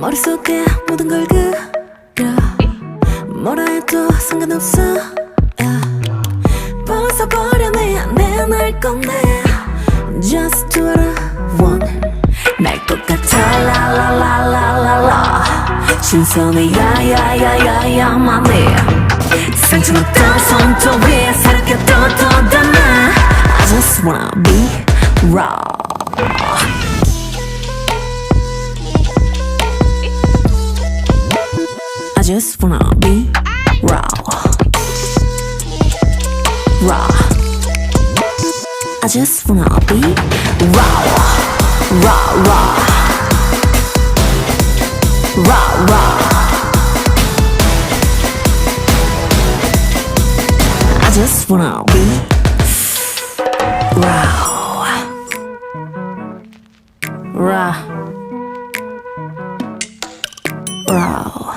머릿속에 모든 걸 그려 뭐라 해도 상관없어 yeah. 벗어버려 내 안에 날 건데 Just do what I want 날 것 같아 라라라라라라 신선해 야야야야야만 해 상처났던 손톱 위에 새롭게 또 돋아나 I just wanna be raw I just wanna be raw raw I just wanna be raw raw raw raw raw I just wanna be raw raw raw